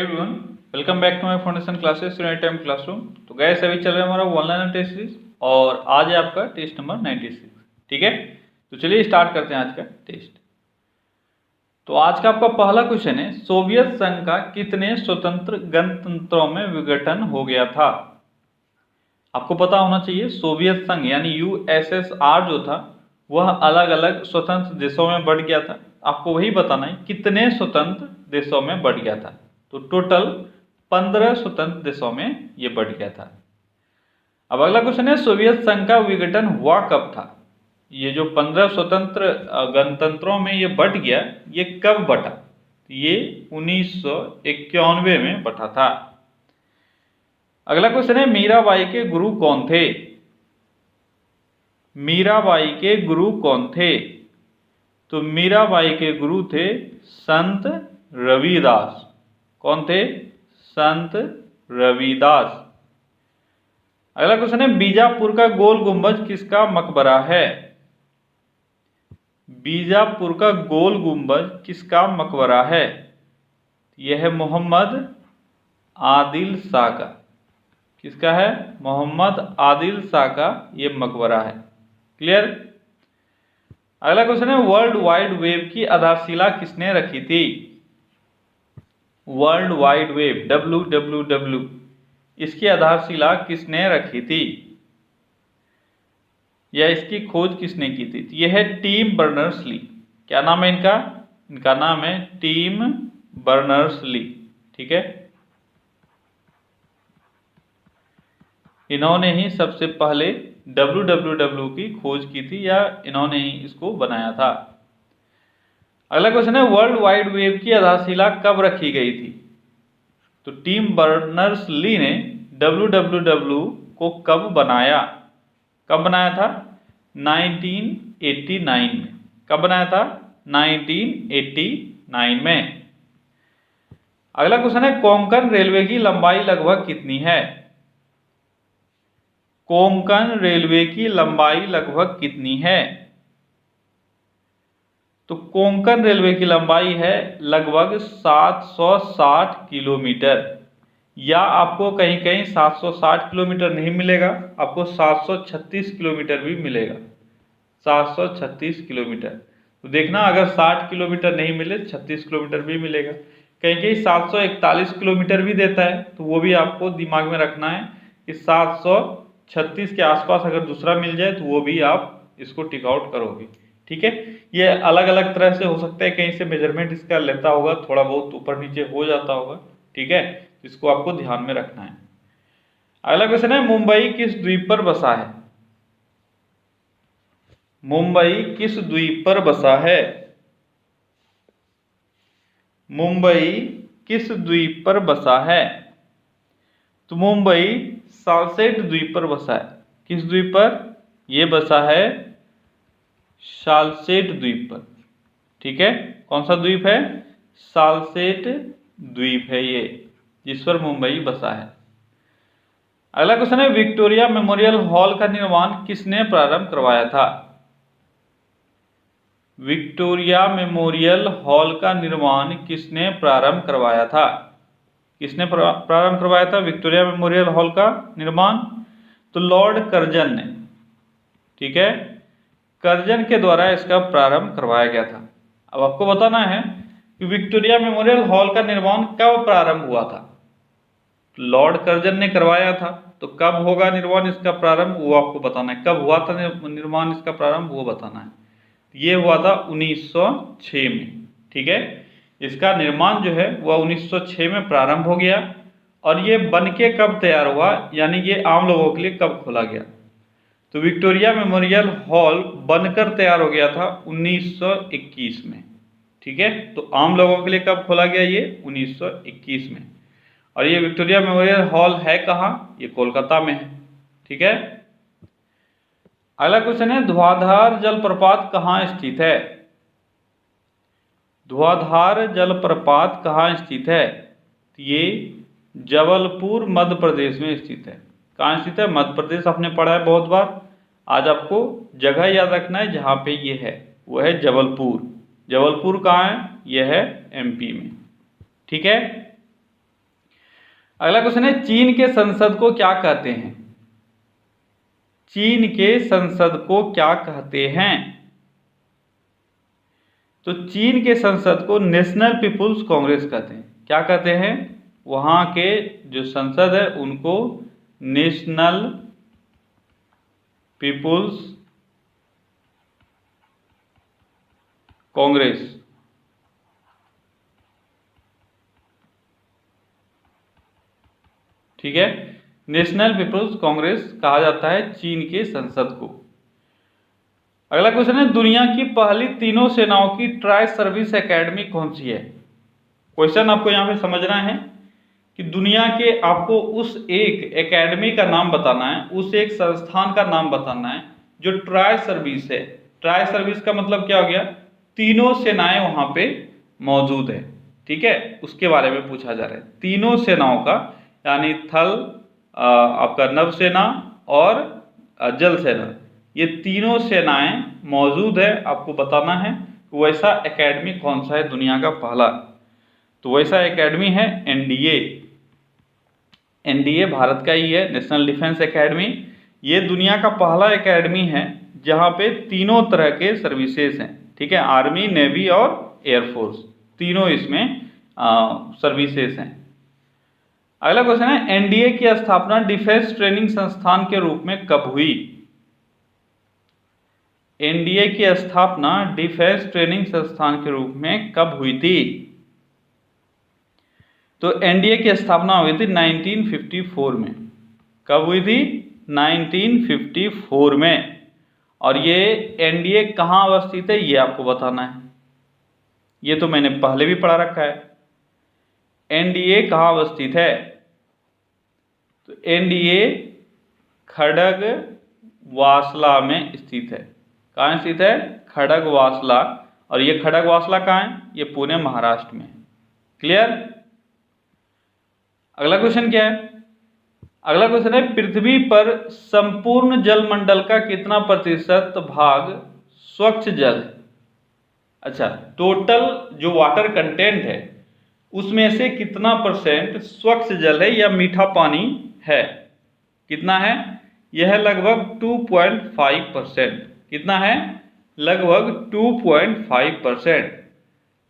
Everyone, welcome back to my foundation classes unit time classroom. तो gas अभी चल रहा है हमारा ऑनलाइन टेस्ट सीरीज और आज है आपका टेस्ट नंबर 96। ठीक है, तो चलिए स्टार्ट करते हैं आज का टेस्ट। तो आज का आपका पहला क्वेश्चन है, सोवियत संघ का कितने स्वतंत्र गणतंत्रों में विघटन हो गया था। आपको पता होना चाहिए सोवियत संघ यानी यूएसएसआर जो था वह अलग अलग स्वतंत्र देशों में बढ़ गया था। आपको वही बताना है कितने स्वतंत्र देशों में बढ़ गया था। तो टोटल 15 स्वतंत्र देशों में ये बढ़ गया था। अब अगला क्वेश्चन है, सोवियत संघ का विघटन हुआ कब था। ये जो 15 स्वतंत्र गणतंत्रों में ये बढ़ गया, ये कब बटा। ये 1991 में बटा था। अगला क्वेश्चन है, मीराबाई के गुरु कौन थे। मीराबाई के गुरु कौन थे। तो मीराबाई के गुरु थे संत रविदास। कौन थे? संत रविदास। अगला क्वेश्चन है, बीजापुर का गोल गुंबज किसका मकबरा है। बीजापुर का गोल गुंबज किसका मकबरा है। यह है मोहम्मद आदिल शाह का। किसका है? मोहम्मद आदिल शाह का ये मकबरा है। क्लियर। अगला क्वेश्चन है, वर्ल्ड वाइड वेब की आधारशिला किसने रखी थी। वर्ल्ड वाइड वेब WWW, इसकी आधारशिला किसने रखी थी या इसकी खोज किसने की थी। तो यह है टिम बर्नर्स-ली। क्या नाम है इनका? इनका नाम है टिम बर्नर्स-ली। ठीक है, इन्होंने ही सबसे पहले WWW की खोज की थी या इन्होंने ही इसको बनाया था। अगला क्वेश्चन है, वर्ल्ड वाइड वेब की आधारशिला कब रखी गई थी। तो टिम बर्नर्स-ली ने WWW को कब बनाया। कब बनाया था? 1989 में। कब बनाया था? 1989 में। अगला क्वेश्चन है, कोंकण रेलवे की लंबाई लगभग कितनी है। कोंकण रेलवे की लंबाई लगभग कितनी है। तो कोंकण रेलवे की लंबाई है लगभग 760 किलोमीटर, या आपको कहीं कहीं 760 किलोमीटर नहीं मिलेगा, आपको 736 किलोमीटर भी मिलेगा। 736 किलोमीटर। तो देखना, अगर 60 किलोमीटर नहीं मिले 36 किलोमीटर भी मिलेगा। कहीं कहीं 741 किलोमीटर भी देता है, तो वो भी आपको दिमाग में रखना है कि 736 के आसपास अगर दूसरा मिल जाए तो वो भी आप इसको टिक आउट करोगे। ठीक है, ये अलग अलग तरह से हो सकता है, कहीं से मेजरमेंट इसका लेता होगा, थोड़ा बहुत ऊपर नीचे हो जाता होगा। ठीक है, इसको आपको ध्यान में रखना है। अगला क्वेश्चन है, मुंबई किस द्वीप पर बसा है। मुंबई किस द्वीप पर बसा है। मुंबई किस द्वीप पर बसा है। तो मुंबई सालसेट द्वीप पर बसा है। किस द्वीप पर? यह बसा है सालसेट द्वीप पर। ठीक है, कौन सा द्वीप है? सालसेट द्वीप है ये, जिस पर मुंबई बसा है। अगला क्वेश्चन है, विक्टोरिया मेमोरियल हॉल का निर्माण किसने प्रारंभ करवाया था। विक्टोरिया मेमोरियल हॉल का निर्माण किसने प्रारंभ करवाया था। किसने प्रारंभ करवाया था विक्टोरिया मेमोरियल हॉल का निर्माण? तो लॉर्ड कर्जन ने। ठीक है, कर्जन के द्वारा इसका प्रारंभ करवाया गया था। अब आपको बताना है कि विक्टोरिया मेमोरियल हॉल का निर्माण कब प्रारंभ हुआ था। लॉर्ड कर्जन ने करवाया था, तो कब होगा निर्माण इसका प्रारंभ, वो आपको बताना है। कब हुआ था निर्माण इसका प्रारंभ, वो बताना है। ये हुआ था 1906 में। ठीक है, इसका निर्माण जो है वह 1906 में प्रारंभ हो गया। और ये बन के कब तैयार हुआ, यानी ये आम लोगों के लिए कब खोला गया। तो विक्टोरिया मेमोरियल हॉल बनकर तैयार हो गया था 1921 में। ठीक है, तो आम लोगों के लिए कब खोला गया, ये 1921 में। और ये विक्टोरिया मेमोरियल हॉल है कहाँ? ये कोलकाता में है। ठीक है, अगला क्वेश्चन है, धुआंधार जलप्रपात कहाँ स्थित है। धुआंधार जलप्रपात कहाँ स्थित है। ये जबलपुर मध्य प्रदेश में स्थित है। कहाँ स्थित है? मध्य प्रदेश। आपने पढ़ा है बहुत बार। आज आपको जगह याद रखना है जहाँ पे ये है, वो है जबलपुर। जबलपुर कहाँ है? यह है MP में। ठीक है, अगला क्वेश्चन है, चीन के संसद को क्या कहते हैं? चीन के संसद को क्या कहते हैं? तो चीन के संसद को नेशनल पीपुल्स कांग्रेस कहते हैं। क्या कहते हैं? वहां के जो संसद है उनको नेशनल पीपुल्स कांग्रेस। ठीक है, नेशनल पीपुल्स कांग्रेस कहा जाता है चीन के संसद को। अगला क्वेश्चन है, दुनिया की पहली तीनों सेनाओं की ट्राई सर्विस एकेडमी कौन सी है? क्वेश्चन आपको यहाँ पे समझना है कि दुनिया के आपको उस एक एकेडमी का नाम बताना है, उस एक संस्थान का नाम बताना है जो ट्राई सर्विस है। ट्राई सर्विस का मतलब क्या हो गया? तीनों सेनाएं वहां पे मौजूद है। ठीक है, उसके बारे में पूछा जा रहा है। तीनों सेनाओं का, यानी थल, आपका नौसेना और जल सेना, ये तीनों सेनाएं मौजूद है। आपको बताना है वैसा एकेडमी कौन सा है दुनिया का पहला। तो वैसा एकेडमी है एनडीए। एनडीए भारत का ही है, नेशनल डिफेंस एकेडमी। ये दुनिया का पहला एकेडमी है जहाँ पे तीनों तरह के सर्विसेज हैं। ठीक है, आर्मी, नेवी और एयरफोर्स, तीनों इसमें सर्विसेज हैं। अगला क्वेश्चन है, एनडीए की स्थापना डिफेंस ट्रेनिंग संस्थान के रूप में कब हुई? एनडीए की स्थापना डिफेंस ट्रेनिंग संस्थान के रूप में कब हुई थी? तो एनडीए की स्थापना हुई थी 1954 में। कब हुई थी? 1954 में। और ये एनडीए कहाँ अवस्थित है ये आपको बताना है। ये तो मैंने पहले भी पढ़ा रखा है। एनडीए कहाँ अवस्थित है? तो एनडीए खड़गवासला में स्थित है। कहाँ स्थित है? खड़गवासला। और ये खड़गवासला कहाँ है? ये पुणे, महाराष्ट्र में। क्लियर? अगला क्वेश्चन क्या है? अगला क्वेश्चन है, पृथ्वी पर संपूर्ण जलमंडल का कितना प्रतिशत भाग स्वच्छ जल है? अच्छा, टोटल जो वाटर कंटेंट है उसमें से कितना परसेंट स्वच्छ जल है या मीठा पानी है? कितना है? यह है लगभग 2.5%। कितना है? लगभग 2.5%।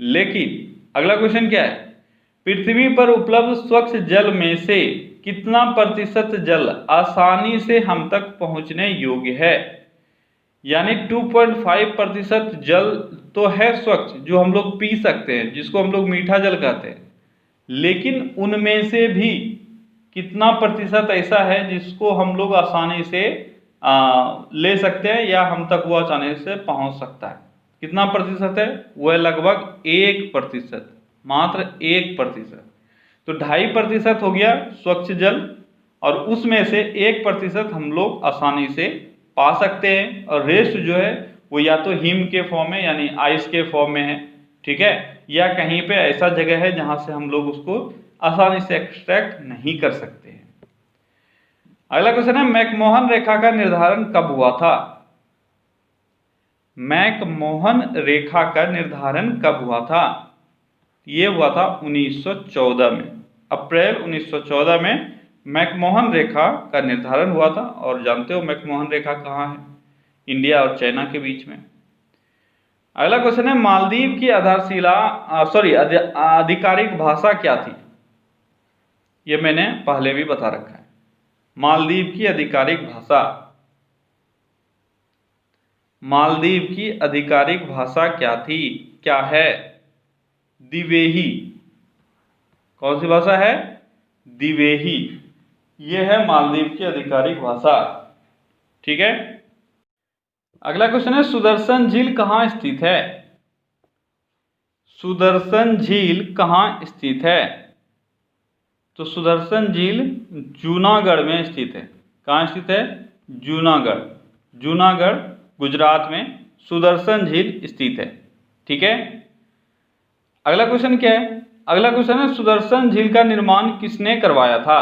लेकिन अगला क्वेश्चन क्या है? पृथ्वी पर उपलब्ध स्वच्छ जल में से कितना प्रतिशत जल आसानी से हम तक पहुंचने योग्य है? यानी 2.5% जल तो है स्वच्छ, जो हम लोग पी सकते हैं, जिसको हम लोग मीठा जल कहते हैं। लेकिन उनमें से भी कितना प्रतिशत ऐसा है जिसको हम लोग आसानी से ले सकते हैं या हम तक वो आसानी से पहुंच सकता है? कितना प्रतिशत है? वह लगभग 1%, मात्र 1%। तो 2.5% हो गया स्वच्छ जल, और उसमें से 1% हम लोग आसानी से पा सकते हैं, और रेस्ट जो है वो या तो हिम के फॉर्म में, यानी आइस के फॉर्म में है। ठीक है, या कहीं पे ऐसा जगह है जहां से हम लोग उसको आसानी से एक्सट्रैक्ट नहीं कर सकते हैं। अगला क्वेश्चन है, मैकमोहन रेखा का निर्धारण कब हुआ था? मैकमोहन रेखा का निर्धारण कब हुआ था? ये हुआ था 1914 में। अप्रैल 1914 में मैकमोहन रेखा का निर्धारण हुआ था। और जानते हो मैकमोहन रेखा कहाँ है? इंडिया और चाइना के बीच में। अगला क्वेश्चन है, मालदीव की आधिकारिक भाषा क्या थी? ये मैंने पहले भी बता रखा है। मालदीव की आधिकारिक भाषा, मालदीव की आधिकारिक भाषा क्या थी? क्या है? दिवेही। कौन सी भाषा है? दिवेही। यह है मालदीव की आधिकारिक भाषा। ठीक है, अगला क्वेश्चन है, सुदर्शन झील कहाँ स्थित है? सुदर्शन झील कहाँ स्थित है? तो सुदर्शन झील जूनागढ़ में स्थित है। कहाँ स्थित है? जूनागढ़। जूनागढ़ गुजरात में सुदर्शन झील स्थित है। ठीक है, अगला क्वेश्चन क्या है? अगला क्वेश्चन है, सुदर्शन झील का निर्माण किसने करवाया था?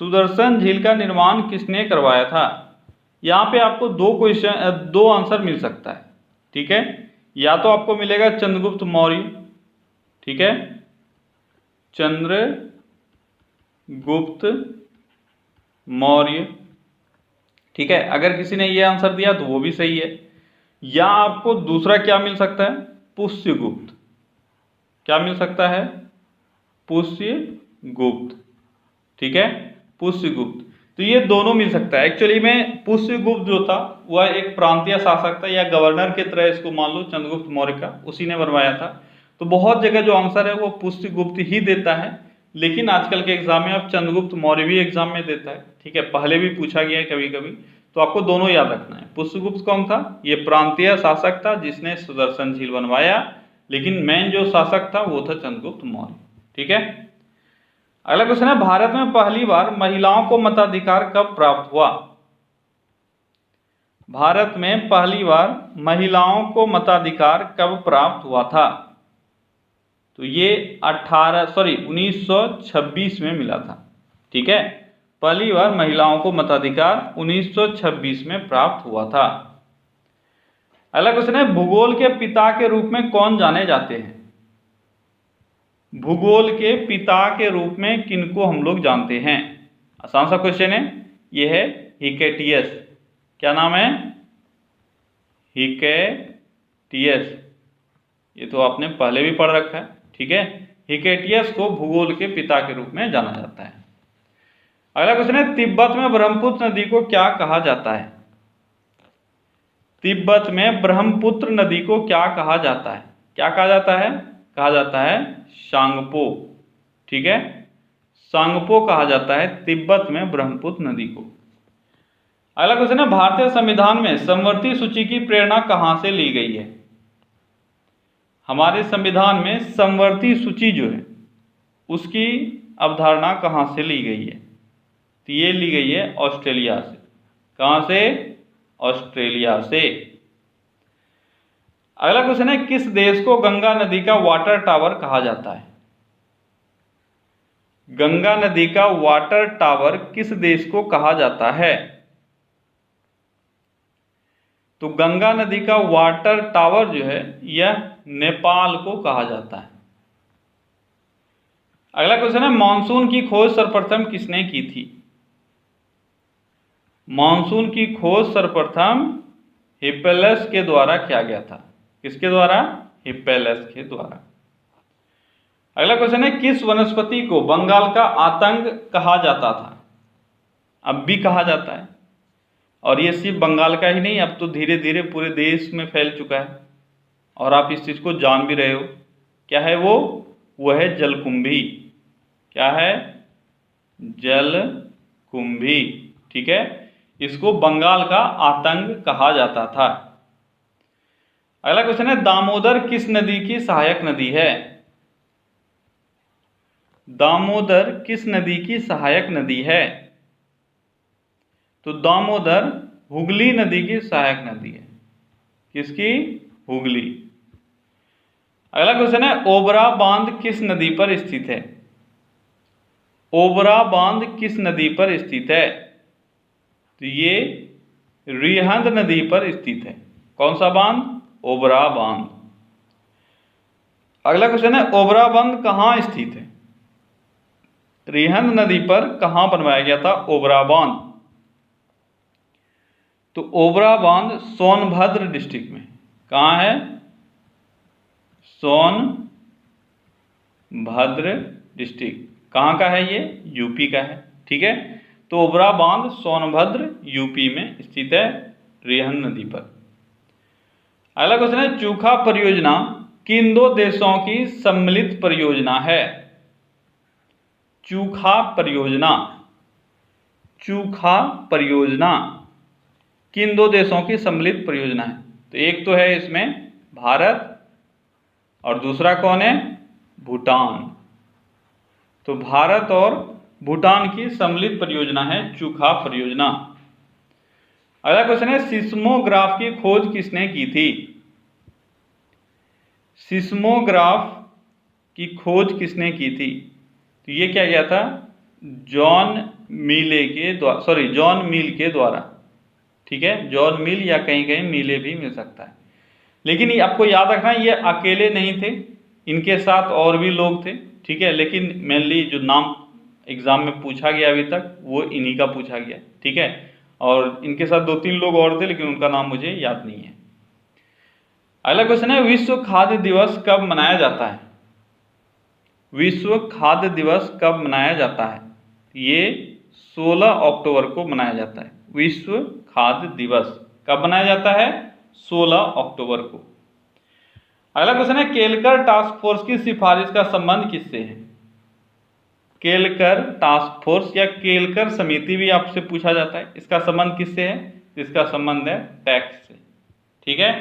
सुदर्शन झील का निर्माण किसने करवाया था? यहाँ पे आपको दो आंसर मिल सकता है। ठीक है, या तो आपको मिलेगा चंद्रगुप्त मौर्य। ठीक है, चंद्रगुप्त मौर्य। ठीक है, अगर किसी ने ये आंसर दिया तो वो भी सही है। या आपको दूसरा क्या मिल सकता है, पुष्यगुप्त। क्या मिल सकता है, पुष्यगुप्त। ठीक है, पुष्यगुप्त। तो ये दोनों मिल सकता है। एक्चुअली में पुष्यगुप्त जो था वह एक प्रांतीय शासक था, या गवर्नर की तरह इसको मान लो, चंद्रगुप्त मौर्य का, उसी ने बनवाया था। तो बहुत जगह जो आंसर है वो पुष्यगुप्त ही देता है, लेकिन आजकल के एग्जाम में अब चंद्रगुप्त मौर्य भी एग्जाम में देता है। ठीक है, पहले भी पूछा गया है कभी कभी, तो आपको दोनों याद रखना है। पुष्यगुप्त कौन था, ये प्रांतीय शासक था जिसने सुदर्शन झील बनवाया, लेकिन मेन जो शासक था वो था चंद्रगुप्त मौर्य। ठीक है, अगला क्वेश्चन है, भारत में पहली बार महिलाओं को मताधिकार कब प्राप्त हुआ। भारत में पहली बार महिलाओं को मताधिकार कब प्राप्त हुआ था। तो ये 1926 में मिला था। ठीक है, पहली बार महिलाओं को मताधिकार 1926 में प्राप्त हुआ था। अगला क्वेश्चन है, भूगोल के पिता के रूप में कौन जाने जाते हैं। भूगोल के पिता के रूप में किनको हम लोग जानते हैं। आसान सा क्वेश्चन है, यह है हिकेटियस। क्या नाम है, हिकेटियस। ये तो आपने पहले भी पढ़ रखा है। ठीक है, हिकेटियस को भूगोल के पिता के रूप में जाना जाता है। अगला क्वेश्चन है, तिब्बत में ब्रह्मपुत्र नदी को क्या कहा जाता है। तिब्बत में ब्रह्मपुत्र नदी को क्या कहा जाता है। क्या कहा जाता है, कहा जाता है सांगपो। ठीक है, सांगपो कहा जाता है तिब्बत में ब्रह्मपुत्र नदी को। अगला क्वेश्चन है, भारतीय संविधान में समवर्ती सूची की प्रेरणा कहां से ली गई है। हमारे संविधान में समवर्ती सूची जो है उसकी अवधारणा कहां से ली गई है। तो ये ली गई है ऑस्ट्रेलिया से। कहां से, ऑस्ट्रेलिया से। अगला क्वेश्चन है, किस देश को गंगा नदी का वाटर टावर कहा जाता है। गंगा नदी का वाटर टावर किस देश को कहा जाता है। तो गंगा नदी का वाटर टावर जो है यह नेपाल को कहा जाता है। अगला क्वेश्चन है, मॉनसून की खोज सर्वप्रथम किसने की थी। मॉनसून की खोज सर्वप्रथम हिप्पैलस के द्वारा किया गया था। किसके द्वारा, हिप्पैलस के द्वारा। अगला क्वेश्चन है, किस वनस्पति को बंगाल का आतंक कहा जाता था। अब भी कहा जाता है, और ये सिर्फ बंगाल का ही नहीं, अब तो धीरे धीरे पूरे देश में फैल चुका है, और आप इस चीज को जान भी रहे हो। क्या है वो है जलकुंभी। क्या है, जलकुंभी। ठीक है, इसको बंगाल का आतंक कहा जाता था। अगला क्वेश्चन है, दामोदर किस नदी की सहायक नदी है। दामोदर किस नदी की सहायक नदी है। तो दामोदर हुगली नदी की सहायक नदी है। किसकी, हुगली। अगला क्वेश्चन है, ओबरा बांध किस नदी पर स्थित है। ओबरा बांध किस नदी पर स्थित है। तो ये रिहंद नदी पर स्थित है। कौन सा बांध, ओबरा बांध। अगला क्वेश्चन है, ओबरा बांध कहाँ स्थित है। रिहंद नदी पर कहां बनवाया गया था ओबरा बांध। तो ओबरा बांध सोनभद्र डिस्ट्रिक्ट में। कहां है, सोनभद्र डिस्ट्रिक्ट। कहां का है ये, यूपी का है। ठीक है, तो ओबरा बांध सोनभद्र यूपी में स्थित है, रिहंद नदी पर। अगला क्वेश्चन है, चूखा परियोजना किन दो देशों की सम्मिलित परियोजना है। चूखा परियोजना, चूखा परियोजना किन दो देशों की सम्मिलित परियोजना है। तो एक तो है इसमें भारत, और दूसरा कौन है, भूटान। तो भारत और भूटान की सम्मिलित परियोजना है चूखा परियोजना। अगला क्वेश्चन है, सिस्मोग्राफ की खोज किसने की थी। सिस्मोग्राफ की खोज किसने की थी। तो ये क्या गया था, जॉन मिल के द्वारा। ठीक है, जॉन मिल या कहीं कहीं मिले भी मिल सकता है, लेकिन ये आपको याद रखना ये अकेले नहीं थे, इनके साथ और भी लोग थे। ठीक है, लेकिन मेनली जो नाम एग्जाम में पूछा गया अभी तक वो इन्हीं का पूछा गया, ठीक है। और इनके साथ 2-3 लोग और थे लेकिन उनका नाम मुझे याद नहीं है। अगला क्वेश्चन है, विश्व खाद्य दिवस कब मनाया जाता है? विश्व खाद्य दिवस कब मनाया जाता है? ये 16 अक्टूबर को मनाया जाता है। विश्व खाद्य दिवस कब मनाया जाता है? 16 अक्टूबर को। अगला क्वेश्चन है, केलकर टास्क फोर्स की सिफारिश का संबंध किससे है? केलकर टास्क फोर्स या केलकर समिति भी आपसे पूछा जाता है, इसका संबंध किससे है? इसका संबंध है टैक्स से, ठीक है।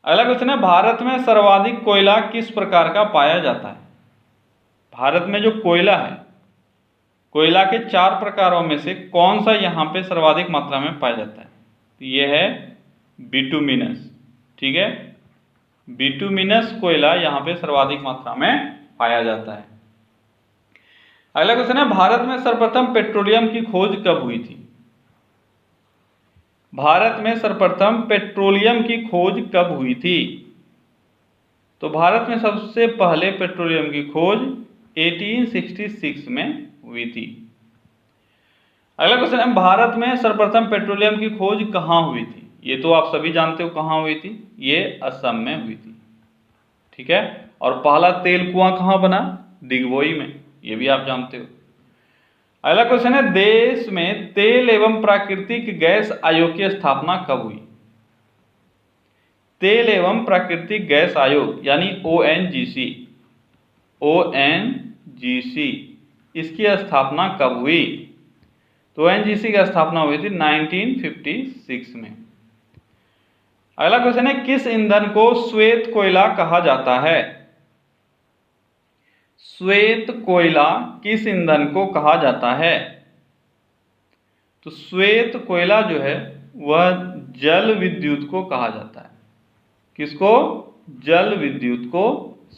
अगला क्वेश्चन है, भारत में सर्वाधिक कोयला किस प्रकार का पाया जाता है? भारत में जो कोयला है, कोयला के 4 प्रकारों में से कौन सा यहाँ पे सर्वाधिक मात्रा में पाया जाता है? तो ये है बिटुमिनस, ठीक है। बिटुमिनस कोयला यहाँ पे सर्वाधिक मात्रा में पाया जाता है। अगला क्वेश्चन है, भारत में सर्वप्रथम पेट्रोलियम की खोज कब हुई थी? भारत में सर्वप्रथम पेट्रोलियम की खोज कब हुई थी? तो भारत में सबसे पहले पेट्रोलियम की खोज 1866 में हुई थी। अगला क्वेश्चन है, भारत में सर्वप्रथम पेट्रोलियम की खोज कहाँ हुई थी? ये तो आप सभी जानते हो कहाँ हुई थी, ये असम में हुई थी, ठीक है। और पहला तेल कुआं कहाँ बना? दिग्बोई में, ये भी आप जानते हो। अगला क्वेश्चन है, देश में तेल एवं प्राकृतिक गैस आयोग की स्थापना कब हुई? तेल एवं प्राकृतिक गैस आयोग यानी ONGC, ONGC इसकी स्थापना कब हुई? तो ONGC की स्थापना हुई थी 1956 में। अगला क्वेश्चन है, किस ईंधन को श्वेत कोयला कहा जाता है? श्वेत कोयला किस ईंधन को कहा जाता है? तो श्वेत कोयला जो है वह जल विद्युत को कहा जाता है। किसको? जल विद्युत को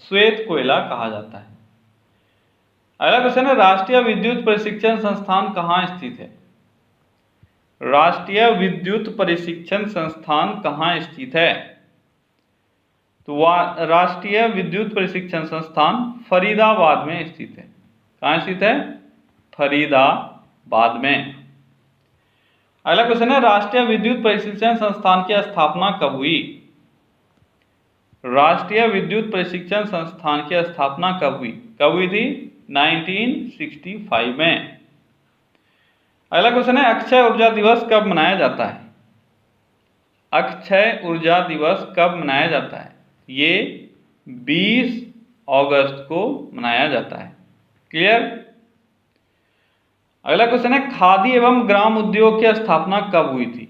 श्वेत कोयला कहा जाता है। अगला क्वेश्चन है, राष्ट्रीय विद्युत प्रशिक्षण संस्थान कहाँ स्थित है? राष्ट्रीय विद्युत प्रशिक्षण संस्थान कहाँ स्थित है? तो राष्ट्रीय विद्युत प्रशिक्षण संस्थान फरीदाबाद में स्थित है। कहाँ स्थित है? फरीदाबाद में। अगला क्वेश्चन है, राष्ट्रीय विद्युत प्रशिक्षण संस्थान की स्थापना कब हुई? राष्ट्रीय विद्युत प्रशिक्षण संस्थान की स्थापना कब हुई? कब हुई थी? 1965 में। अगला क्वेश्चन है, अक्षय ऊर्जा दिवस कब मनाया जाता है? अक्षय ऊर्जा दिवस कब मनाया जाता है? ये 20 अगस्त को मनाया जाता है। क्लियर? अगला क्वेश्चन है, खादी एवं ग्राम उद्योग की स्थापना कब हुई थी?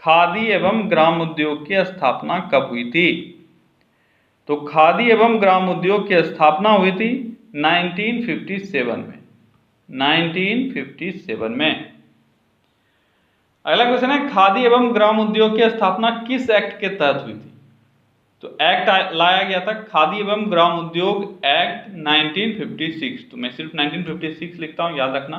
खादी एवं ग्राम उद्योग की स्थापना कब हुई थी? तो खादी एवं ग्राम उद्योग की स्थापना हुई थी 1957 में। 1957 में। अगला क्वेश्चन है, खादी एवं ग्राम उद्योग की स्थापना किस एक्ट के तहत हुई थी? तो एक्ट लाया गया था खादी एवं ग्राम उद्योग एक्ट 1956। तो मैं सिर्फ 1956 लिखता हूं, याद रखना।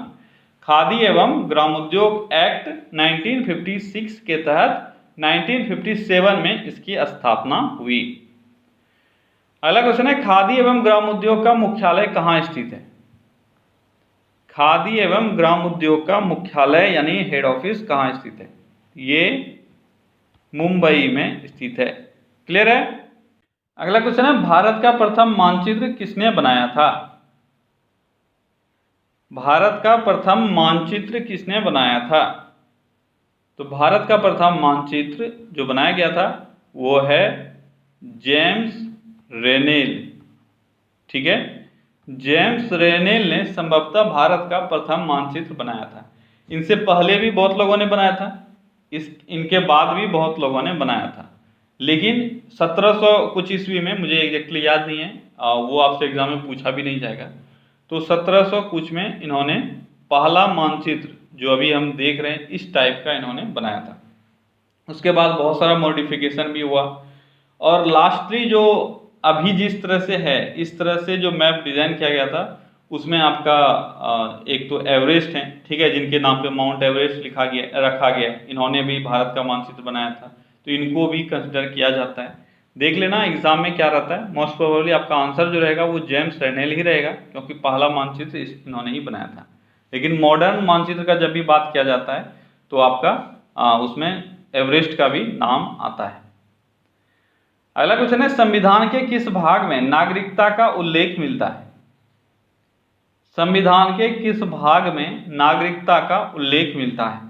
खादी एवं ग्राम उद्योग एक्ट 1956 के तहत 1957 में इसकी स्थापना हुई। अगला क्वेश्चन है, खादी एवं ग्राम उद्योग का मुख्यालय कहाँ स्थित है? खादी एवं ग्राम उद्योग का मुख्यालय यानी हेड ऑफिस कहाँ स्थित है? ये मुंबई में स्थित है। क्लियर है? अगला क्वेश्चन है, भारत का प्रथम मानचित्र किसने बनाया था? भारत का प्रथम मानचित्र किसने बनाया था? तो भारत का प्रथम मानचित्र जो बनाया गया था वो है जेम्स रेनेल, ठीक है। जेम्स रेनेल ने संभवतः भारत का प्रथम मानचित्र बनाया था। इनसे पहले भी बहुत लोगों ने बनाया था, इनके बाद भी बहुत लोगों ने बनाया था, लेकिन 1700 कुछ ईस्वी में, मुझे एग्जैक्टली याद नहीं है, वो आपसे एग्जाम में पूछा भी नहीं जाएगा। तो 1700 कुछ में इन्होंने पहला मानचित्र जो अभी हम देख रहे हैं इस टाइप का इन्होंने बनाया था। उसके बाद बहुत सारा मॉडिफिकेशन भी हुआ और लास्टली जो अभी जिस तरह से है इस तरह से जो मैप डिजाइन किया गया था उसमें आपका एक तो एवरेस्ट है, ठीक है, जिनके नाम पे माउंट एवरेस्ट रखा गया, इन्होंने भी भारत का मानचित्र बनाया था, तो इनको भी कंसिडर किया जाता है। देख लेना एग्जाम में क्या रहता है। मोस्ट प्रोबेबली आपका आंसर जो रहेगा वो जेम्स रेनेल ही रहेगा, क्योंकि पहला मानचित्र इन्होंने ही बनाया था। लेकिन मॉडर्न मानचित्र का जब भी बात किया जाता है तो आपका उसमें एवरेस्ट का भी नाम आता है। अगला क्वेश्चन है, संविधान के किस भाग में नागरिकता का उल्लेख मिलता है? संविधान के किस भाग में नागरिकता का उल्लेख मिलता है?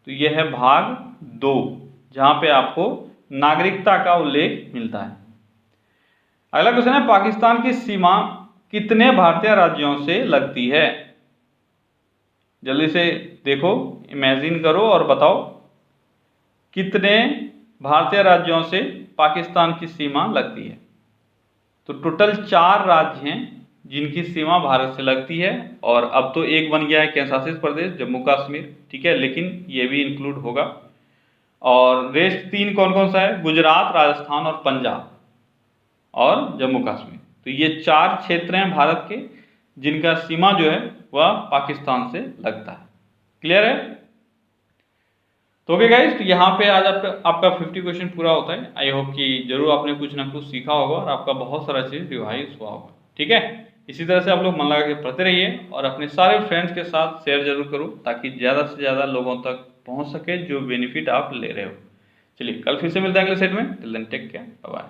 तो यह है भाग 2, जहां पे आपको नागरिकता का उल्लेख मिलता है। अगला क्वेश्चन है, पाकिस्तान की सीमा कितने भारतीय राज्यों से लगती है? जल्दी से देखो, इमेजिन करो और बताओ कितने भारतीय राज्यों से पाकिस्तान की सीमा लगती है। तो टोटल 4 राज्य हैं जिनकी सीमा भारत से लगती है, और अब तो एक बन गया है केंद्र शासित प्रदेश जम्मू कश्मीर, ठीक है, लेकिन ये भी इंक्लूड होगा। और रेस्ट 3 कौन कौन सा है? गुजरात, राजस्थान और पंजाब और जम्मू कश्मीर। तो ये 4 क्षेत्र हैं भारत के जिनका सीमा जो है वह पाकिस्तान से लगता है। क्लियर है? तो ओके गाइस, तो यहाँ पे आज आपका 50 क्वेश्चन पूरा होता है। आई होप कि जरूर आपने कुछ ना कुछ सीखा होगा और आपका बहुत सारा चीज रिवाइज हुआ होगा। ठीक है, इसी तरह से आप लोग मन लगा के पढ़ते रहिए और अपने सारे फ्रेंड्स के साथ शेयर जरूर करो, ताकि ज़्यादा से ज़्यादा लोगों तक पहुँच सके जो बेनिफिट आप ले रहे हो। चलिए, कल फिर से मिलते हैं अगले सेट में। Till then take care, bye bye.